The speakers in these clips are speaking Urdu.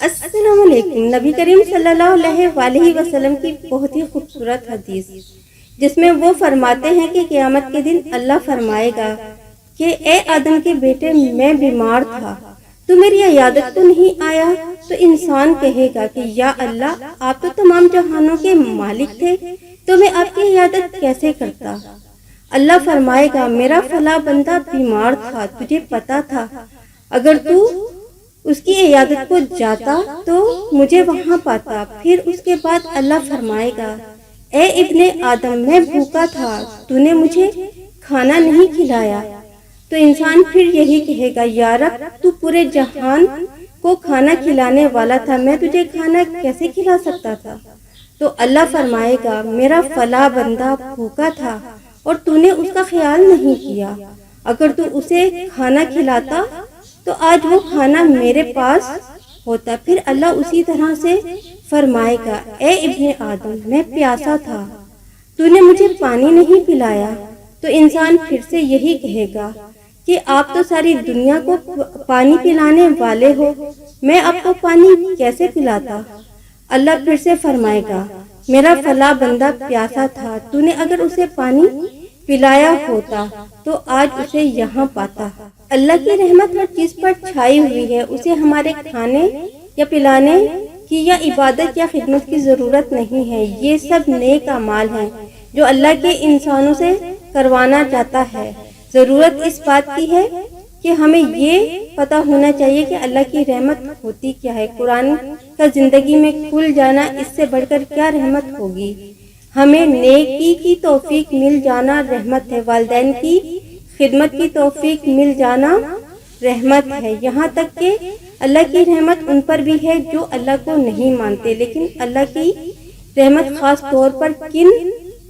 السلام علیکم۔ نبی کریم صلی اللہ علیہ وسلم کی بہت ہی خوبصورت حدیث جس میں وہ فرماتے ہیں کہ قیامت کے دن اللہ فرمائے گا کہ اے آدم کے بیٹے، میں بیمار تھا تو میری عیادت کو نہیں آیا؟ تو انسان کہے گا کہ یا اللہ، آپ تو تمام جہانوں کے مالک تھے، تو میں آپ کی عیادت کیسے کرتا؟ اللہ فرمائے گا میرا فلاں بندہ بیمار تھا، تجھے پتا تھا، اگر تو اس کی عیادت کو جاتا تو مجھے وہاں پاتا۔ پھر اس کے بعد اللہ فرمائے گا اے ابن آدم، میں بھوکا تھا، تو نے مجھے کھانا نہیں کھلایا۔ تو انسان پھر یہی کہے گا یا رب، تو پورے جہان کو کھانا کھلانے والا تھا، میں تجھے کھانا کیسے کھلا سکتا تھا؟ تو اللہ فرمائے گا میرا فلاں بندہ بھوکا تھا اور تو نے اس کا خیال نہیں کیا، اگر تو اسے کھانا کھلاتا تو آج وہ کھانا میرے پاس ہوتا۔ پھر اللہ اسی طرح سے فرمائے گا اے ابن آدم، میں پیاسا تھا، تو نے مجھے پانی نہیں پلایا۔ تو انسان پھر سے یہی کہے گا کہ آپ تو ساری دنیا کو پانی پلانے والے ہو، میں آپ کو پانی کیسے پلاتا؟ اللہ پھر سے فرمائے گا میرا فلاں بندہ پیاسا تھا، تو نے اگر اسے پانی پلایا ہوتا تو آج اسے یہاں پاتا۔ اللہ کی رحمت ہر چیز پر چھائی ہوئی ہے، اسے ہمارے کھانے یا پلانے کی یا عبادت یا خدمت کی ضرورت نہیں ہے۔ یہ سب نیک اعمال ہیں جو اللہ کے انسانوں سے کروانا چاہتا ہے۔ ضرورت اس بات کی ہے کہ ہمیں یہ پتہ ہونا چاہیے کہ اللہ کی رحمت ہوتی کیا ہے، قرآن کا زندگی میں کھل جانا اس سے بڑھ کر کیا رحمت ہوگی۔ ہمیں نیکی کی توفیق مل جانا رحمت ہے، والدین کی خدمت کی توفیق مل جانا رحمت ہے، یہاں تک کہ اللہ کی رحمت ان پر بھی ہے جو اللہ کو نہیں مانتے۔ لیکن اللہ کی رحمت خاص طور پر کن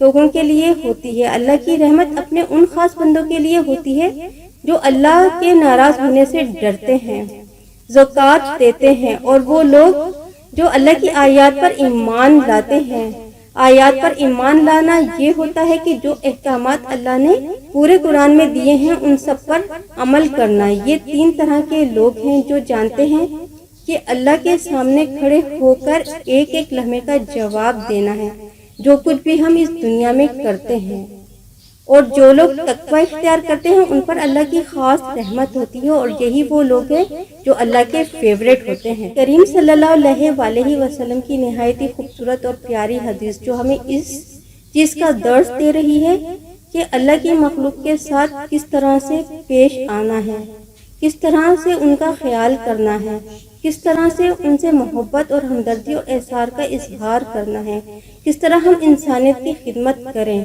لوگوں کے لیے ہوتی ہے؟ اللہ کی رحمت اپنے ان خاص بندوں کے لیے ہوتی ہے جو اللہ کے ناراض ہونے سے ڈرتے ہیں، زکوٰۃ دیتے ہیں، اور وہ لوگ جو اللہ کی آیات پر ایمان لاتے ہیں۔ آیات پر ایمان لانا یہ ہوتا ہے کہ جو احکامات اللہ نے پورے قرآن میں دیے ہیں ان سب پر عمل کرنا۔ یہ تین طرح کے لوگ ہیں جو جانتے ہیں کہ اللہ کے سامنے کھڑے ہو کر ایک ایک لمحے کا جواب دینا ہے جو کچھ بھی ہم اس دنیا میں کرتے ہیں، اور جو لوگ تقوی اختیار کرتے ہیں ان پر اللہ کی خاص رحمت ہوتی ہے، اور یہی وہ لوگ ہیں جو اللہ کے فیوریٹ ہوتے ہیں۔ کریم صلی اللہ علیہ وسلم کی نہایت ہی خوبصورت اور پیاری حدیث جو ہمیں اس چیز کا درس دے رہی ہے کہ اللہ کی مخلوق کے ساتھ کس طرح سے پیش آنا ہے، کس طرح سے ان کا خیال کرنا ہے، کس طرح سے ان سے محبت اور ہمدردی اور احسان کا اظہار کرنا ہے، کس طرح ہم انسانیت کی خدمت کریں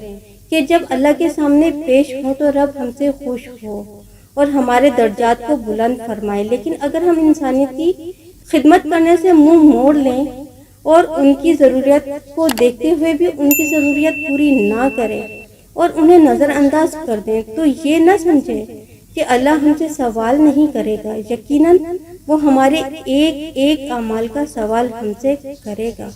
کہ جب اللہ کے سامنے پیش ہوں تو رب ہم سے خوش ہو اور ہمارے درجات کو بلند فرمائے۔ لیکن اگر ہم انسانیت کی خدمت کرنے سے منہ موڑ لیں اور ان کی ضروریت کو دیکھتے ہوئے بھی ان کی ضروریت پوری نہ کریں اور انہیں نظر انداز کر دیں تو یہ نہ سمجھیں کہ اللہ ہم سے سوال نہیں کرے گا، یقیناً وہ ہمارے ایک ایک اعمال کا سوال ہم سے کرے گا۔